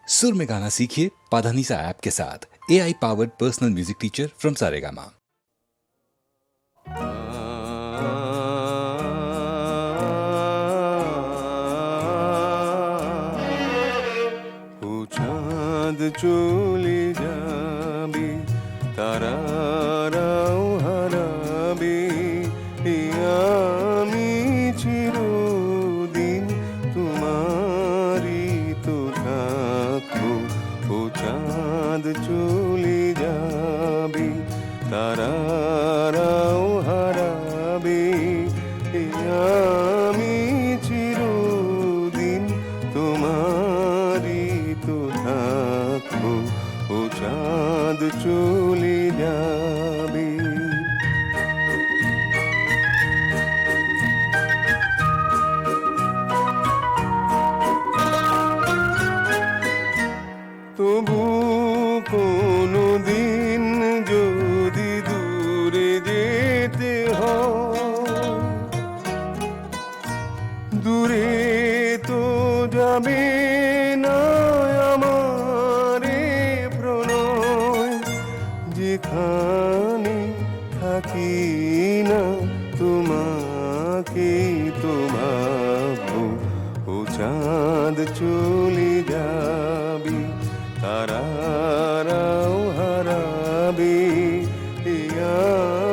सुर में गाना सीखिए पाधानीसा ऐप के साथ। AI powered personal music teacher from Saregama. চাঁদ চলে যাবে, তারারাও হারাবে, আমি চিরদিন তোমারই তো থাকবো। ও চাঁদ চলে যাবে, তারারাও হারাবে, আমি চিরদিন তোমারই তো থাকবো। ও চাঁদ চলে যাবে। তবু কোনো দিন যদি দূরে যেতে হয়, দূরে তো যাবে না আমার প্রণয়, যেখানে থাকি না তোমাকে তো ভাবো। ও চাঁদ চলে যাবে, তারারাও হারাবে,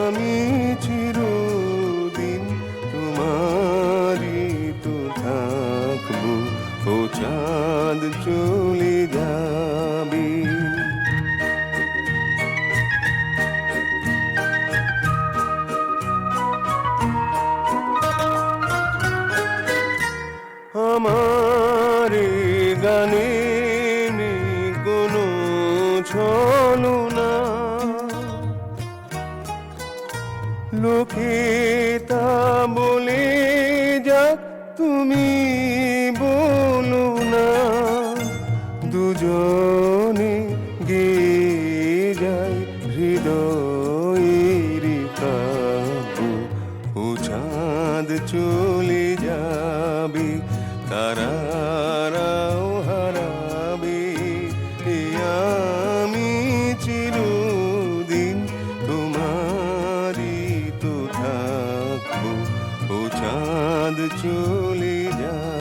আমি চিরদিন তোমারই তো থাকবো। ও চাঁদ চলে যাবে। আমার গানে নেই কোনো ছলনা, লোকে তা বলে যাক তুমি বলো না, দুজনে গেয়ে যায় হৃদয়ের কাব্য। ও চাঁদ চলে যাবে, তারারাও হারাবে, আমি চিরদিন তোমারই তো থাকবো। ও চাঁদ চলে যাবে।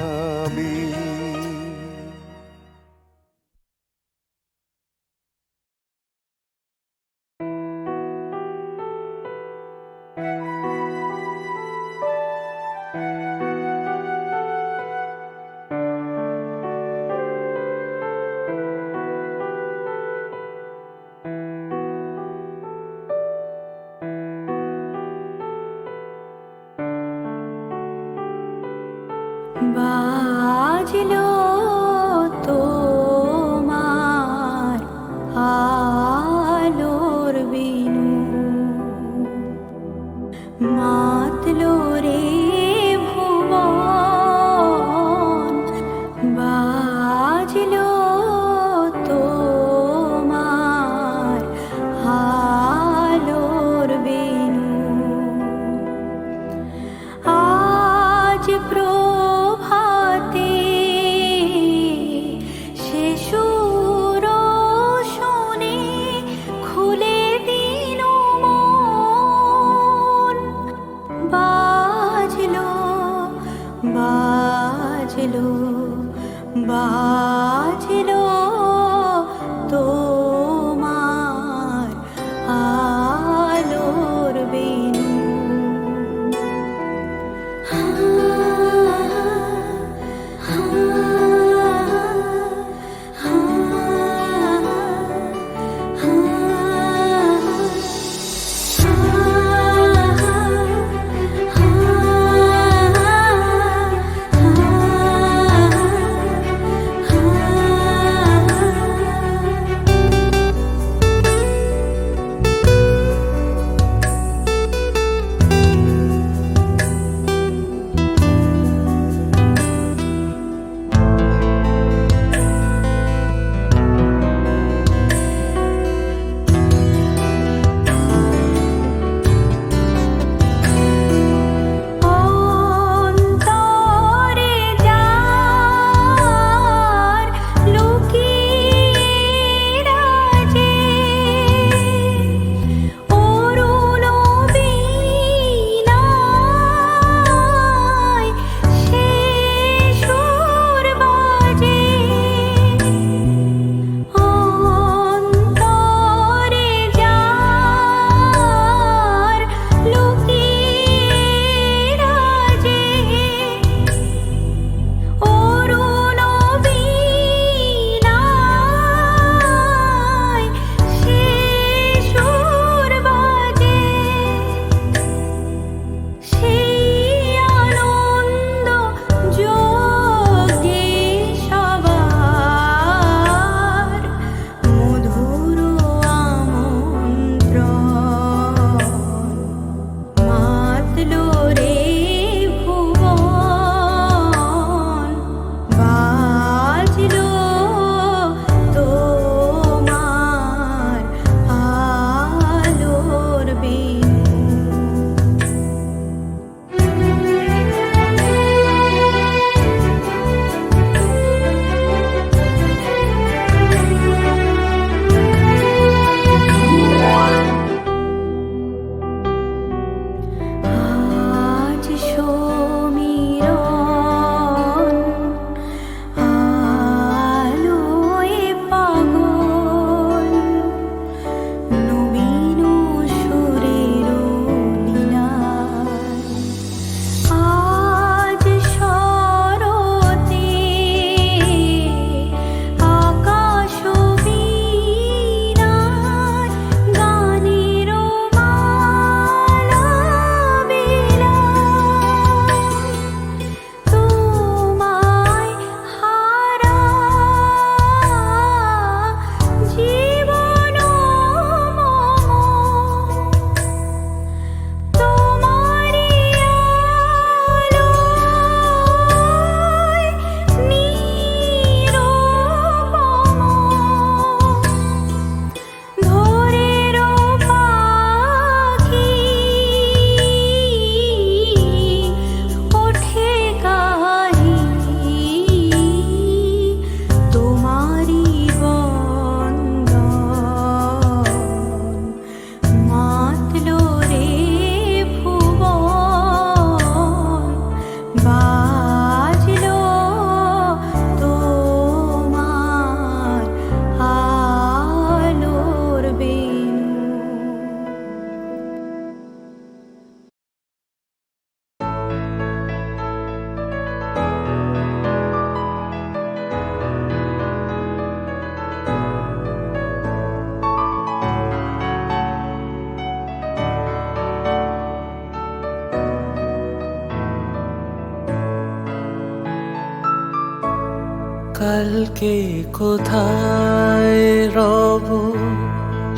কালকে কোথায় রব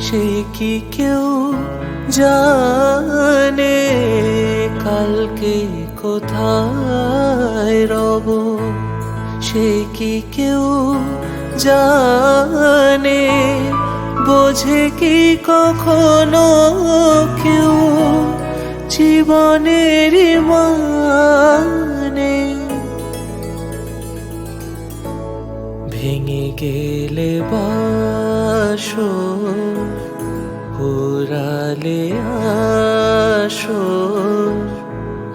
সে কি কেউ জানে, কালকে কোথায় রব সে কি কেউ জানে, বোঝে কি কখনো কেউ জীবনের মানে। ভেঙে গেলে বাসর পুরালে আসর,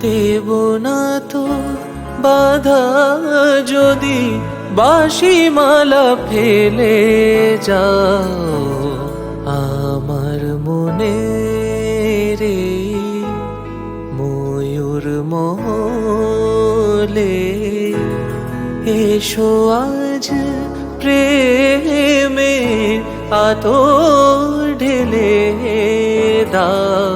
দেব না তো বাধা যদি বাঁশি মালা ফেলে যাও আমার মনে রে ময়ূর মহলে। এসো আজ প্রেমে আতর ঢেলে দাও,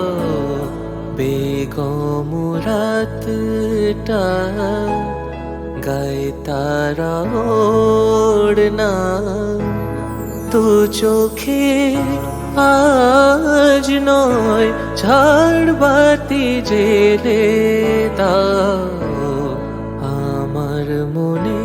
বেগম রাতটা গায়ে তারা ওড়না, তো চোখে আজ নয় ঝাড়বাতি জেলে দাও আমার মনে।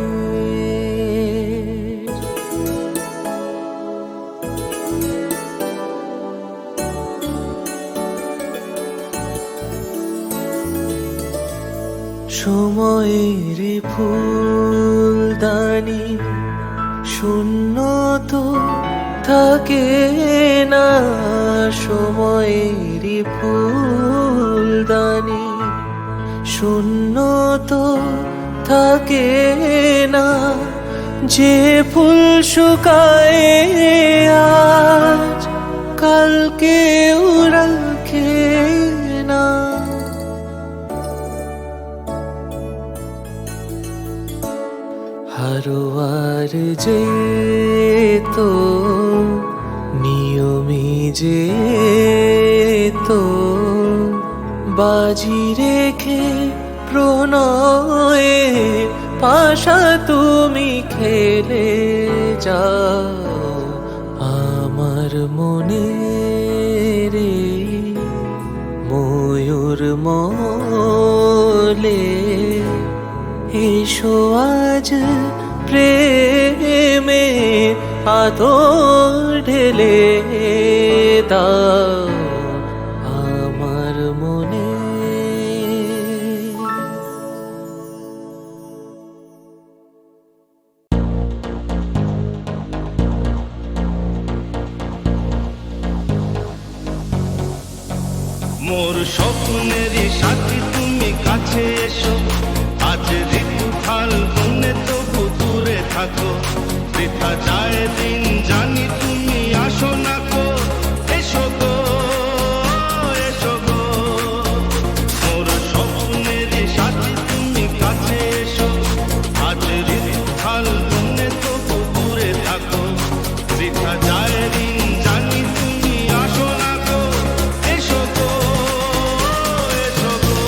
সময়ের ফুলদানি শূন্য তো থাকে না, সময়ের ফুলদানি শূন্য তো থাকে না, যে ফুল শুকায় আজ কালকে রাখে না। হারোয়ার যে তো নিয়মে যে তো বাজি রেখে প্রণয়ে পাশা তুমি খেলে যাও আমার মনে রে ময়ূর মলে। এসো আজ প্রেমে আতর ঢেলে দাও আমার মনে। মোর স্বপ্নেরই সাথী তুমি কাছে এসো, আজ ঋতু ফাল্গুনে তবু দূরে থাকো, বৃথা যায় দিন জানি তুমি আসো না কো, এসো গো এসো গো। মোর স্বপ্নেরই সাথী তুমি কাছে এসো, আজ ঋতু ফাল্গুনে তবু দূরে থাকো, বৃথা যায় দিন জানি তুমি আসো না কো, এসো গো এসো গো।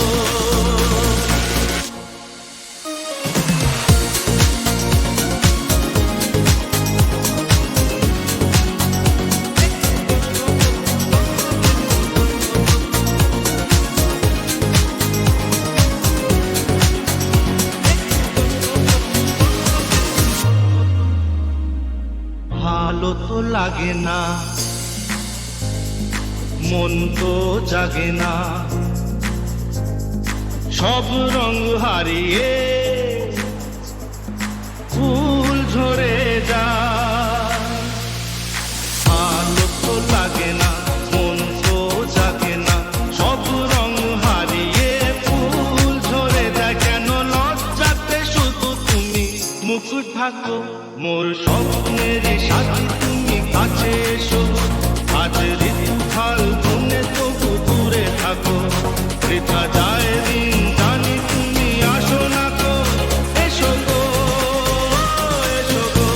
ভালো তো লাগে না, মন তো জাগে না, সব রং হারিয়ে ফুল ঝরে যায়। ভালো তো লাগে না, মন তো জাগে না, সব রং হারিয়ে ফুল ঝরে যায়। কেন লজ্জাতে শুধু তুমি মুখ ঢাকো, মোর স্বপ্নের সাথী তুমি কাছে এসো, আজ ঋতু ফাল্গুনে তবু দূরে থাকো, বৃথা যায় দিন জানি তুমি আসো না গো, এসো গো এসো গো।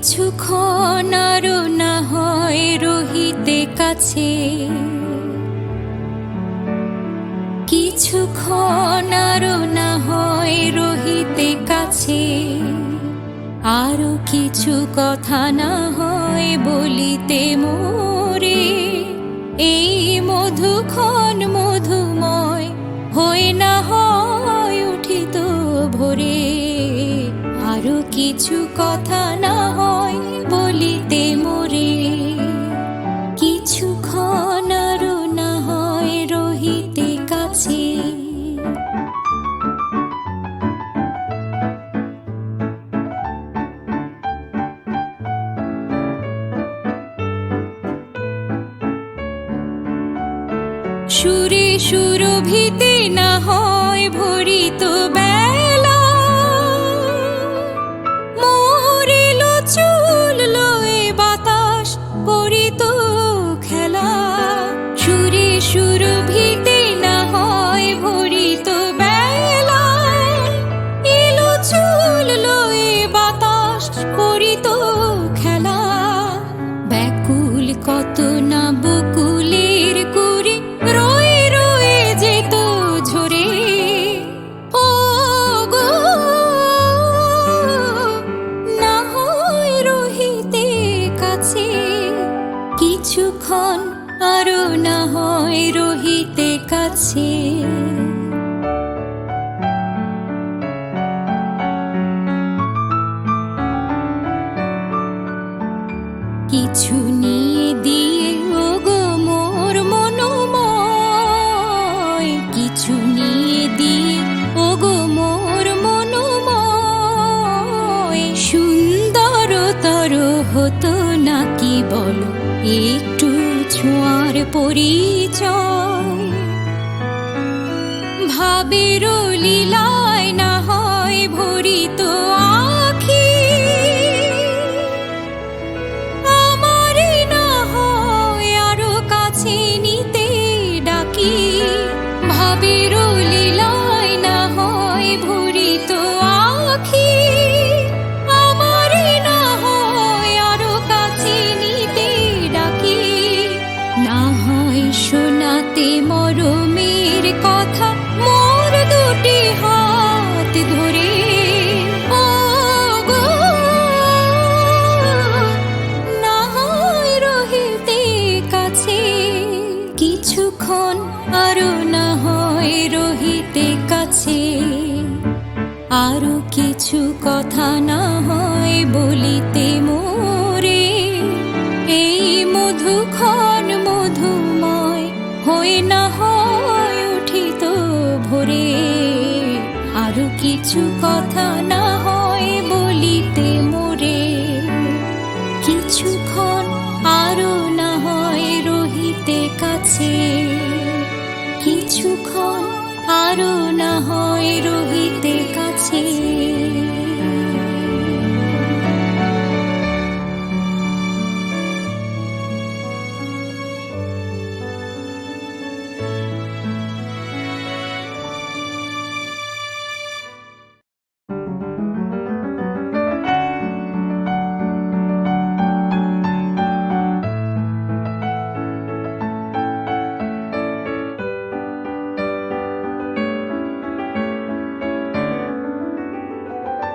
কিছুক্ষণ আরো না হয় রহিতে কাছে, কিছুক্ষণ আরো না হয় রহিতে কাছে, আরো কিছু কথা না হয় বলিতে মোরে, এই মধুক্ষণ মধুময় হয়ে না হয় উঠিত ভোরে, আরো কিছু কথা না হয় বলিতে মোরে, কিছুক্ষণ আরো না হয় রহিতে কাছে। সুরে সুরভিতে না হয় ভরিত বেলা, মরিল চুল লয়ে বাতাস করিত খেলা, সুরে সুরভিতে না হয় ভরিত বেলা, এলো চুল লয়ে বাতাস করিত খেলা, ব্যাকুল কত না বকুলের কুড়ি রয়ে রয়ে যেত ঝরে, ও গো না হয় রহিতে কাছে, কিছুক্ষণ আরো না হয় রহিতে কাছে। কিছু নিয়ে দিয়ে ওগো মোর মনোময়, কিছু নিয়ে দিয়ে ওগো মোর মনোময়, সুন্দরতর হতো নাকি বলো একটু ছোঁয়ার পরিচয়, ভাবের লীলায় না হয় ভরিত আখি, আমারে না হয় আরো কাছে নিতে ডাকি, ভাবের লীলায় না হয় ভরিত আখি, আমারে না হয় আরো কাছে নিতে ডাকি, না হয় শোনাতে মরমের কথা মোর দুটি হাত ধরে, ও গো না হয় রহিতে কাছে, কিছুক্ষণ আরো না হয় রহিতে কাছে, আরো কিছু কথা না হয় বলিতে মোরে, এই মধুক্ষণ মধুময় হয়ে না হয় উঠিত ভোরে, আরো কিছু কথা না হয় বলিতে মোরে, কিছুক্ষণ আরো না হয় রহিতে কাছে, কিছুক্ষণ আরো না হয় রহিতে কাছে।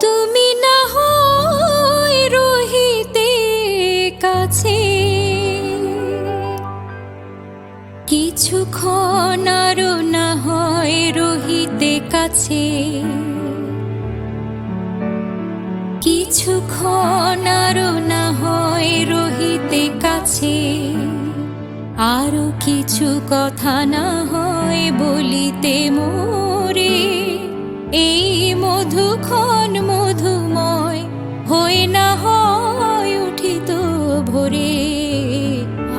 তুমি না হয় রহিতে কাছে, কিছুক্ষণ আরো না হয় রহিতে কাছে, কিছুক্ষণ আরো না হয় রহিতে কাছে, আরো কিছু কথা না হয় বলিতে মোরে, এই মধুক্ষণ মধুময় হয়ে না হয় উঠিত ভোরে,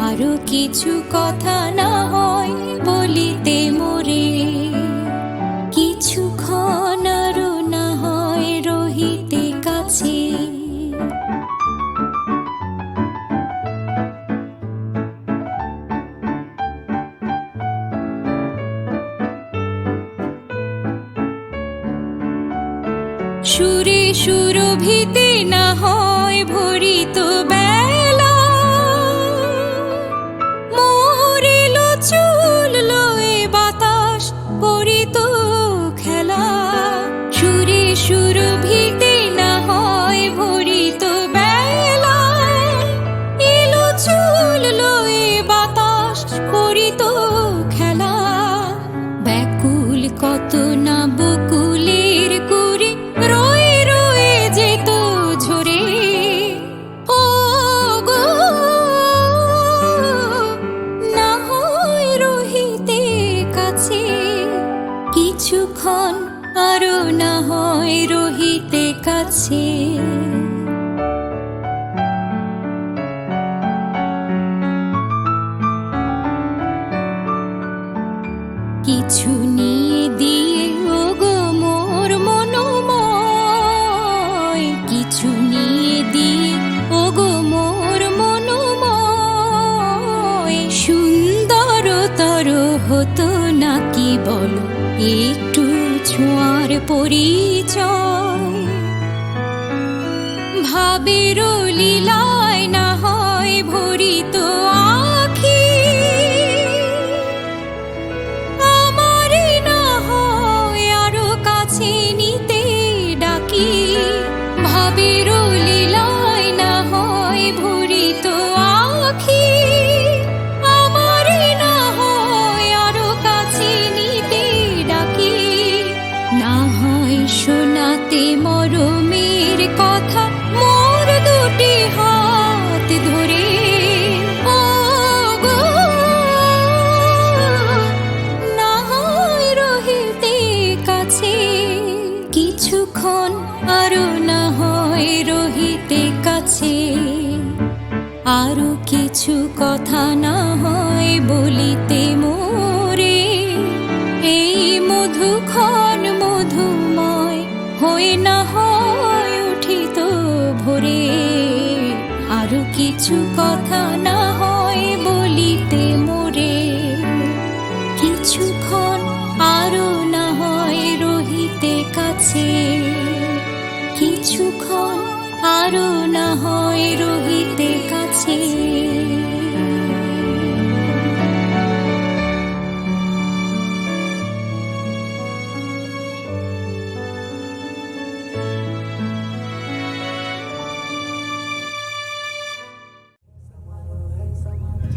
আরো কিছু কথা না হয় বলিতে মোরে, কিছুক্ষণ আরো না হয় রহিতে কাছে। সুরে সুরে সুরভিতে না হয় ভরিত বেলা, মরিল চুল লয়ে বাতাস করিত খেলা। সুরে সুরভিতে না হয় ভরিত বেলা, এলো চুল লয়ে বাতাস করিত খেলা। ব্যাকুল কত না বকুলের কুড়ি রয়ে রয়ে যেত ঝরে। ও গো, না হয় রহিতে কাছে কিছুক্ষণ, আরো না হয় রহিতে কাছে। কিছু নিয়ে দিয়ে ওগো মোর মনোময়, কিছু নিয়ে দিয়ে ওগো মোর মনোময়। সুন্দরতর হতো নাকি বলো একটু ছোঁয়ার পরিচয়। ভাবের লীলায় না হয় ভরিত আখি, আমারে না হয় আরো কাছে নিতে ডাকি। ভাবের লীলায় না হয় ভরিত আখি, আমারে না হয় আরো কাছে নিতে ডাকি। না হয় শোনাতে মরমের কথা মোর দুটি হাত ধরে। ও গো, না হয় রহিতে কাছে কিছুক্ষণ, আরো না হয় রহিতে কাছে। আরো কিছু কথা না হয় বলিতে মোরে, এই মধুক্ষণ মধুময় হয়ে না হয় উঠিত ভোরে। আরো কিছু কথা না হয় বলিতে মোরে, কিছুক্ষণ আরো না হয় রহিতে কাছে। কিছুক্ষণ আরো না হয় রহিতে কাছে।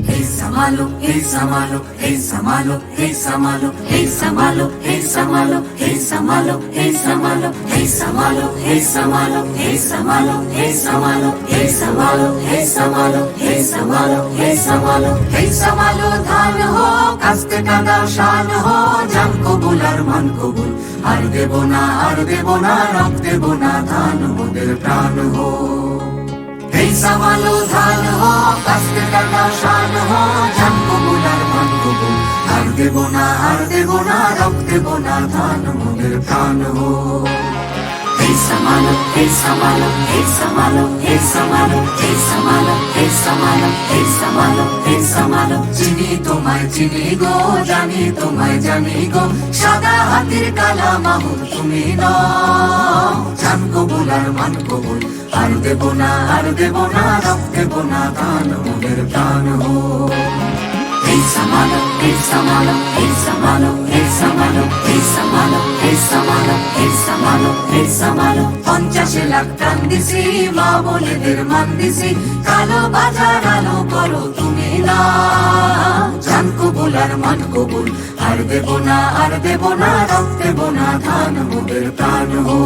Hey Samalo, hey Samalo, hey Samalo, hey Samalo, hey Samalo, hey Samalo, hey Samalo, hey Samalo, hey Samalo, hey Samalo, hey Samalo, hey Samalo, hey Samalo, hey Samalo, hey Samalo, hey Samalo, hey Samalo ধান হো কাস্তে কাদা শান হো জান কবুল আর মান কবুল আর দেব না রক দেব না ধান মোদের প্রাণ হো। এই সামালো ধান হো কাস্তে কাদা শান হো জান কবুল আর মান কবুল আর দেব না রক দেব না ধান মোদের প্রাণ হো। এই সামালো, এই সামালো, এই সামালো, এই সামালো, এই সামালো, এই সামালো, এই সামালো, এই সামালো। চিনি তোমায় চিনি গো, জানি তোমায় জানি গো, সাদা হাতির কালা মাহুর তুমি নও। জান কবুল আর মান কবুল আর দেব না রক দেব না ধান মোদের প্রাণ হো। এই সামালো, এই সামালো, এই সামালো, এই সামালো, এই সামালো, এই সামালো, এই সামালো, এই সামালো। 50 লাখ টান দিছি মা বোনেদের মান দিছি, কালো বাজার আলো করো তুমি না। জান কবুল আর মান কবুল আর দেব না রক দেব না ধান মোদের প্রাণ হো।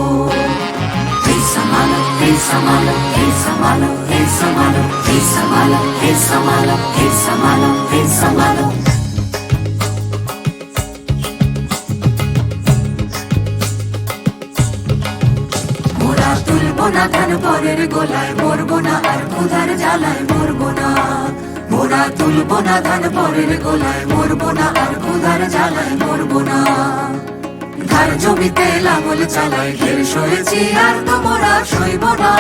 এই সামালো, এই সামালো, এই সামালো, এই সামালো, এই সামালো, এই সামালো, এই সামালো, এই সামালো। মোরা তুলবো না ধান পরের গোলায়, মরবো না আর ক্ষুধার জ্বালায় মরবো না। মোরা তুলবো না ধান পরের গোলায়, মরবো না আর ক্ষুধার জ্বালায় মরবো না। ধার জমিতে লাঙল চালাই ঢের সয়েছি আর তো মোরা সইব না।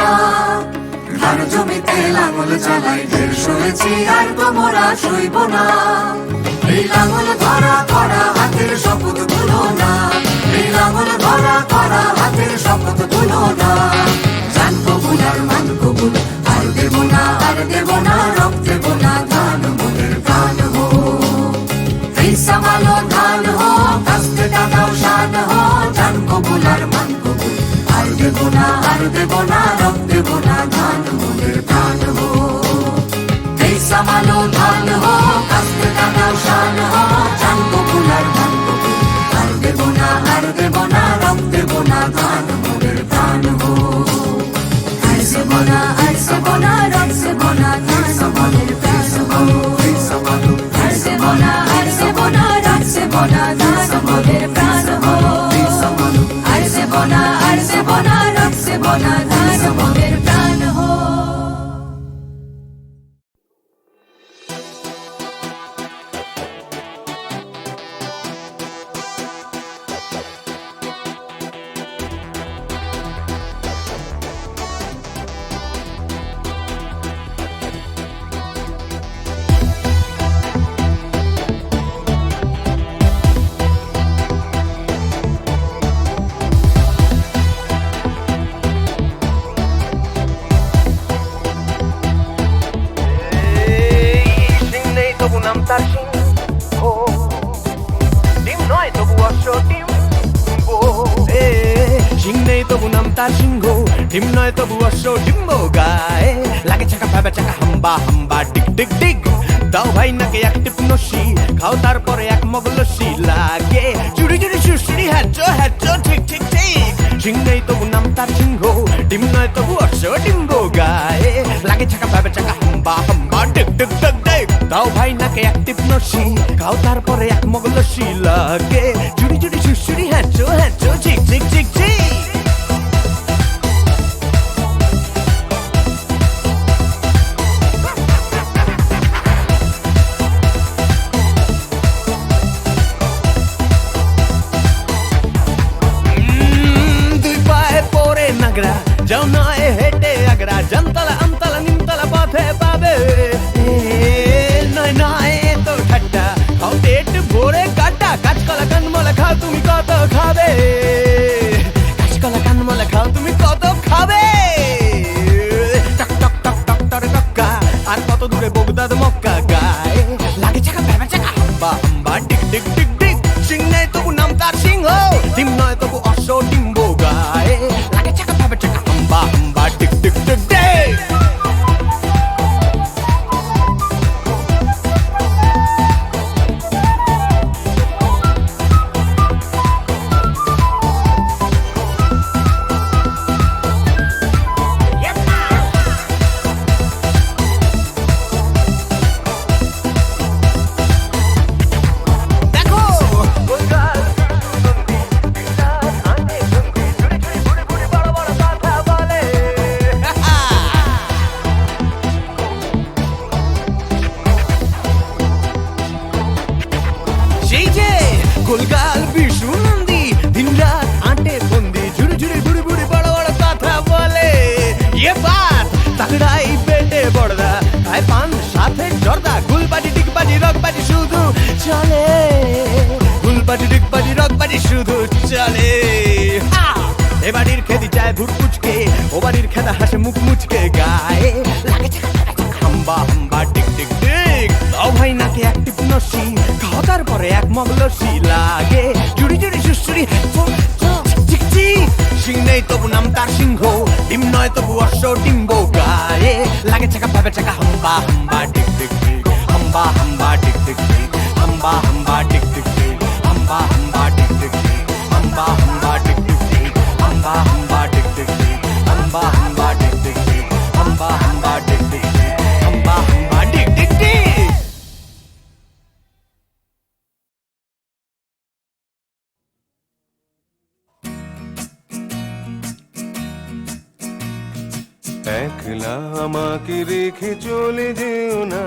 ধার জমিতে লাঙল চালাই ঢের সয়েছি আর তো মোরা সইব না। এই লাঙল ধরা ধরা হাতের শপথ ভুলো না, এই লাঙল ধরা করা হাতের শপথ তুলো না, জান কবুল আর মান কবুল, আর দেব না রব দেব না ধান, মোদের প্রাণ হো এই সামালো ধান হো, কাস্তে টাকাও শান হো, জান কবুল আর মান কবুল, আর দেব না রব দেব না ধান, মোদের প্রাণ হো এই সামালো ধান হো, কাস্তে টাকাও শান হো, জান কবুল আর মান কবুল, আর দেব না রব দেব না ধান, মোদের প্রাণ হো আইসে বোনা রব সে বোনা ধান, মোদের প্রাণ হো আইসে বোনা রব সে বোনা ধান, মোদের প্রাণ হো আইসে বোনা রব সে বোনা ধান, মোদের প্রাণ হো। তার সিংহ ডিম নয় তবু অশ্ব ডিম্ব, সিং নেই তবু নাম তার সিংহ, ডিম নয় তবু অশ্ব ডিম্ব, গায়ে লাগে চাকা ভাবে চাকা হাম্বা হাম্বা টিক টিক টিক, দাও ভাই নাকে এক টিপ নসি, খাও তারপরে এক মগ লস্যি, লাগে চুরি চুরি সুশ্রী হ্যাচো হ্যাচো ঠিক ঠিক ঠিক, সিং নেই তবু নাম তার সিংহ, ডিম নয় তবু অশ্ব ডিম্ব, গায়ে লাগে চাকা ভাবে চাকা হাম্বা হাম্বা টিক টিক টিক টিক, দাও ভাই নাকে এক টিপ নসি, খাও তারপরে এক মগ লস্যি, লাগে চুরি চুরি সুশ্রী হ্যাচো হ্যাচো ঠিক ঠিক ঠিক ঠিক। যাও নয় হেঁটে আগরা, জামতলা আমতলা নিমতলা পথে পাবে, নয় নয় তো ঠাট্টা, খাও পেট ভরে কাটা, কাঁচকলা কানমলা খাও তুমি কত খাবে, কাঁচকলা কানমলা খাও তুমি কত খাবে, টক টক টক টক টরে টক্কা, আর কত দূরে বগদাদ মক্কা, গায়ে লাগে চাকা ভেবে চাকা হাম্বা হাম্বা টিক টিক টিক টিক, সিং নেই তবু নাম তার সিংহ, ডিম নয় তবু অশ্ব ডিম্ব, গায়ে লাগে চাকা ভেবে চাকা হাম্বা হাম্বা টিক টিক টিক টিক। গোলগাল বিশু নন্দী দিন রাত আটে বন্দি, ঝুড়ি ঝুড়ি বুড়ি বুড়ি বড় বড় কথা বলে, ये बात तगड़ाई पेटे बड़दा, खाए पान साथे जर्दा, गुलबाजी डिगबाजी रगबाजी शुधु चले, गुलबाजी डिगबाजी रगबाजी शुधु चले, এ বাড়ির খেদি চায় ভুট পুচকে, ও বাড়ির খেদা হাসে মুখ মুচকে, গায়ে লাগে হাম্বা হাম্বা টিক টিক টিক, দাও ভাই নাকে এক টিপ নসি, খাও তারপরে এক মগ লস্যি, লাগে জুড়ি জুড়ি সুশ্রী চিক চিক, সিং নেই তবু নাম তার সিংহ, ডিম নয় তবু অশ্ব ডিম্ব, গায়ে লাগে চাকা ভাবে চাকা হাম্বা হাম্বা টিক টিক টিক, হাম্বা হাম্বা টিক টিক টিক, হাম্বা হাম্বা টিক টিক টিক, হাম্বা হাম্বা টিক টিক টিক, হাম্বা হাম্বা টিক টিক টিক, হাম্বা হাম্বা টিক টিক টিক, হাম্বা হাম্বা টিক টিক টিক, হাম্বা হাম্বা টিক টিক টিক, হাম্বা হাম্বা টিক টিক টিক। একলা আমাকে রেখে চলে যেও না,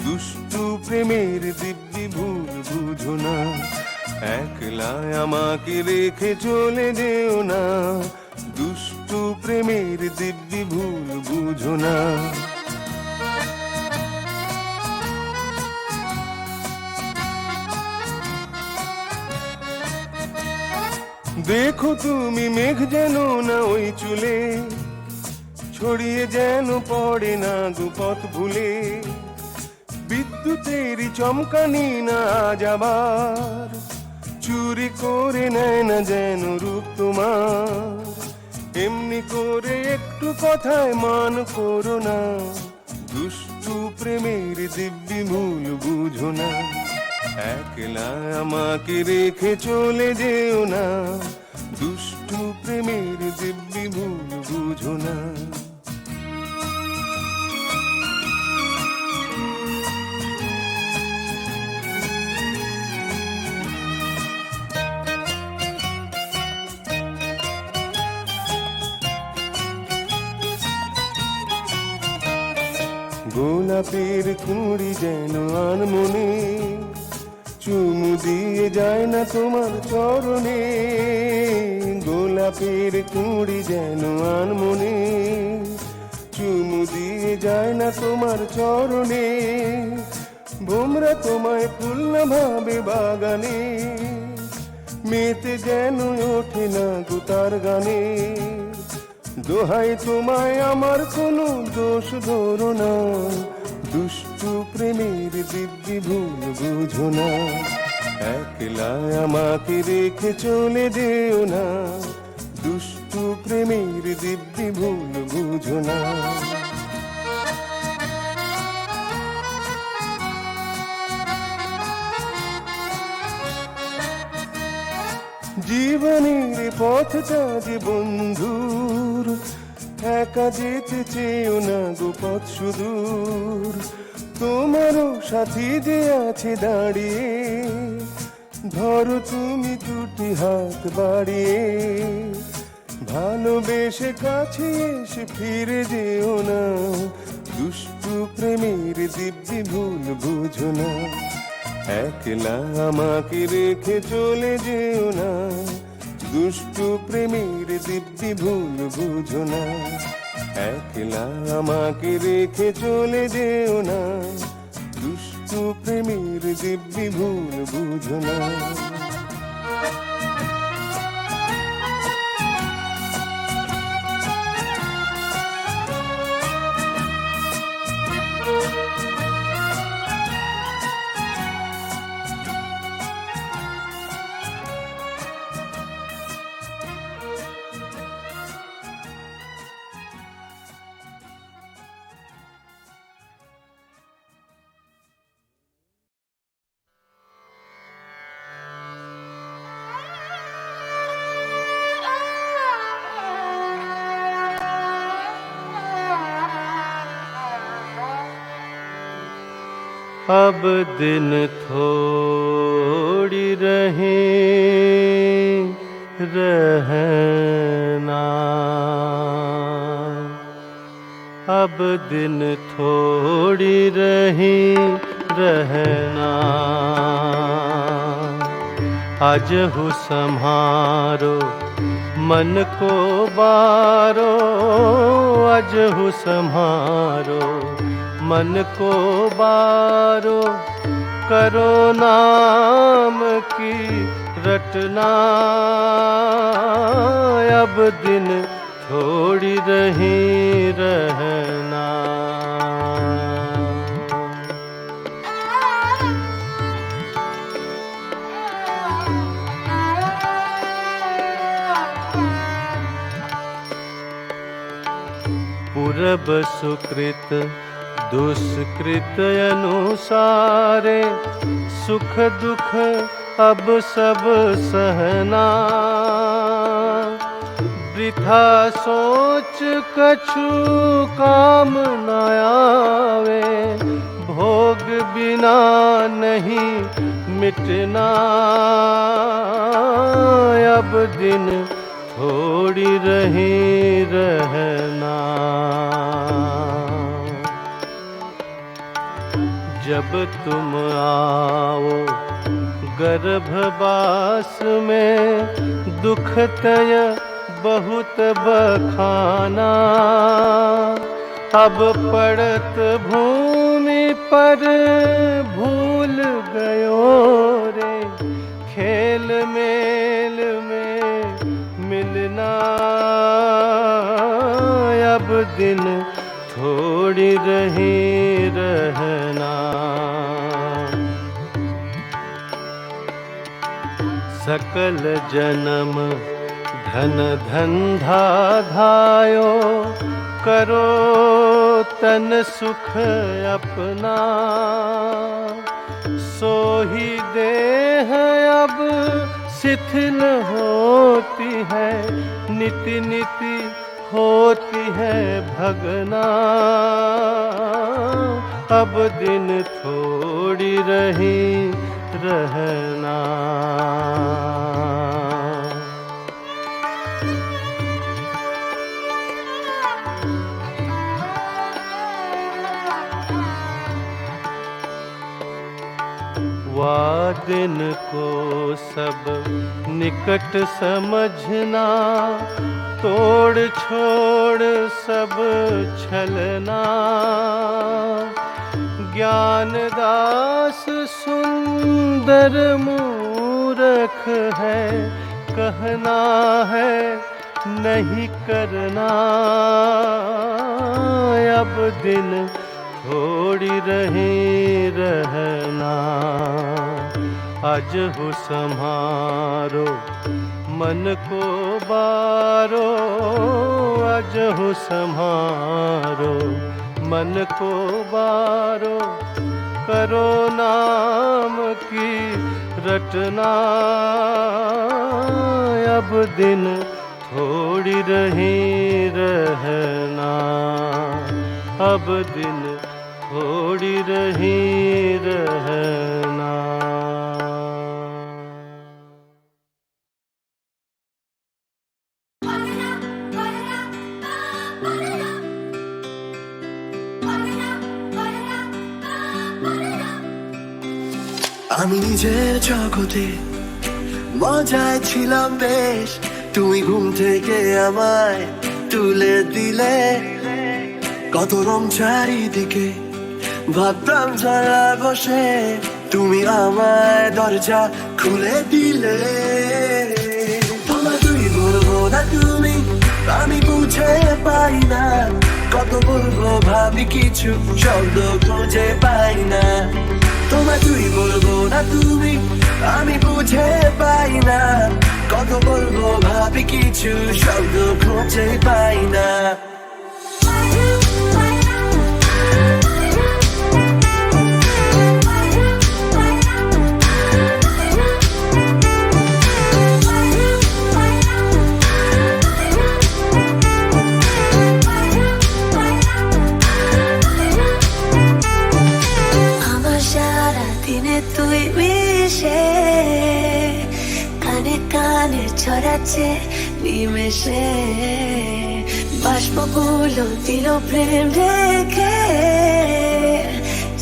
দুষ্টু প্রেমের দিব্যি ভুল বুঝো না, একলা আমাকে রেখে চলে যেও না, দুষ্টু প্রেমের দিব্যি ভুল বুঝো না। দেখো তুমি মেঘ যেন না ওই চুলে ছড়িয়ে যেন পড়ে না দুপথ ভুলে বিদ্যুতেরই চমকানি না আজ আবার চুরি করে নেয় না যেন রূপ তোমার এমনি করে একটু কথায় মান করো না দুষ্টু প্রেমের দিব্যি মূল বুঝো না একলা আমাকে রেখে চলে যেও না দুষ্টু প্রেমের দিব্যি মূল বুঝো না গোলাপের কুঁড়ি যেন আনমনে চুমু দিয়ে যায় না তোমার চরণে গোলাপের কুঁড়ি যেন আনমনে চুমু দিয়ে যায় না তোমার চরণে ভোমরা তোমায় ফুল না ভাবে বাগানে মেতে যেন ওঠে না গুতার গানে দোহাই তোমায় আমার কোনো দোষ ধরো না দুষ্টু প্রেমের দিব্যি ভুল বুঝো না একলা আমাকে রেখে চলে যেও না দুষ্টু প্রেমের দিব্যি ভুল বুঝো না জীবনের পথটা যে বন্ধুর একা যেতে চেয়েও না গোপথ সুদূর তোমারও সাথী যে আছে দাঁড়িয়ে ধরো তুমি দুটি হাত বাড়িয়ে ভালোবেসে কাছে এসে ফিরে যেও না দুষ্টু প্রেমের দিব্যি ভুল বুঝো না একলা আমাকে রেখে চলে যেও না দুষ্টু প্রেমের দিব্যি ভুল বুঝো না একলা আমাকে রেখে চলে যেও না দুষ্টু প্রেমের দিব্যি ভুল বুঝো না अब दिन थोड़ी रहे रहना अब दिन थोड़ी रही रहना आज हो सम्हारो मन को बारो आज हो सम्हारो मन को बारो करो नाम की रटना अब दिन थोड़ी रही रहना पूरब सुकृत दुष्कृत अनुसारे सुख दुख अब सब सहना वृथा सोच कछु काम न आवे भोग बिना नहीं मिटना अब दिन थोड़ी रही रहना जब तुम आओ गर्भवास में दुख तय बहुत बखाना अब पड़त भूमि पर भूल गयो रे खेल मेल में अब दिन थोड़ी रही रहना। सकल जन्म धन धंधा धायो, करो तन सुख अपना। सो ही देह अब शिथिल होती है, निति निति होती है भगना। अब दिन थोड़ी रही रहना। दिन को सब निकट समझना, तोड़ छोड़ सब छलना। ज्ञानदास सुंदर मूर्ख है, कहना है नहीं करना। अब दिन थोड़ी रही रहना। आज हो सम्हारो मन को बारो, आज हो सम्हारो मन को बारो। करो नाम की रटना, अब दिन थोड़ी रही रहना। अब दिन थोड़ी रही रहना। আমি নিজের জগতে মজায় ছিলাম বেশ, তুমি ঘুম থেকে আমায় তুলে দিলে। কত রং চারিদিকে ভাবতাম যারা বসে, তুমি আমায় দরজা খুলে দিলে। তোমার তুই বলবো না তুমি, আমি বুঝে পাই না। কত বলবো ভাবি কিছু শব্দ খুঁজে পাই না। তোমার তুই বলবো না তুমি, আমি বুঝে পাই না। কত বলবো ভাবি কিছু শব্দ খুঁজে পাই না। তুই মিশে কানে কানে ছড়াচ্ছে নিমেষে, বাষ্পগুলো দিল প্রেম রেখে।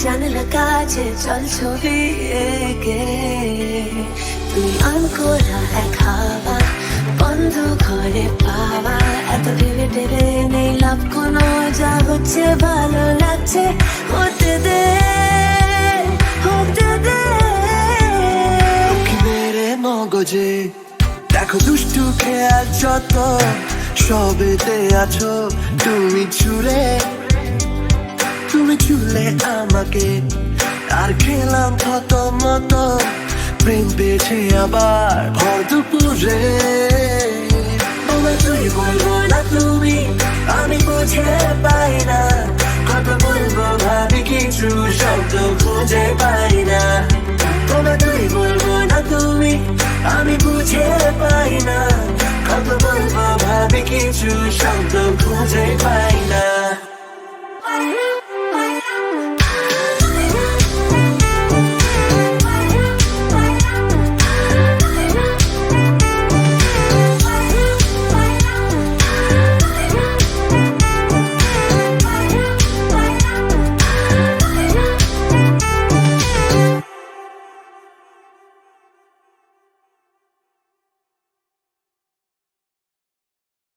জানলা কাছে জল ছবি এঁকে, তুই আনকোরা এক হাওয়া, বন্ধ ঘরে পাওয়া। এত ভেবে টেবে নেই লাভ কোনো, যা হচ্ছে ভালো লাগছে হতে দে। মগজে দেখো দুষ্টু খেয়াল যত, সবেতে আছো তুমি ছুড়ে। তুমি ছুড়লে আমাকে আর খেলাম কত মতো, প্রেম পেয়েছে আবার ভর দুপুরে। তোমার তুই বলবো না তুমি, আমি বুঝে পাই না। কত বলবো ভাবি কিছু শব্দ খুঁজে পাই না। তোমার তুই বলবো না তুমি, আমি বুঝে পাই না। কত বলবো ভাবি কিছু শব্দ খুঁজে পাই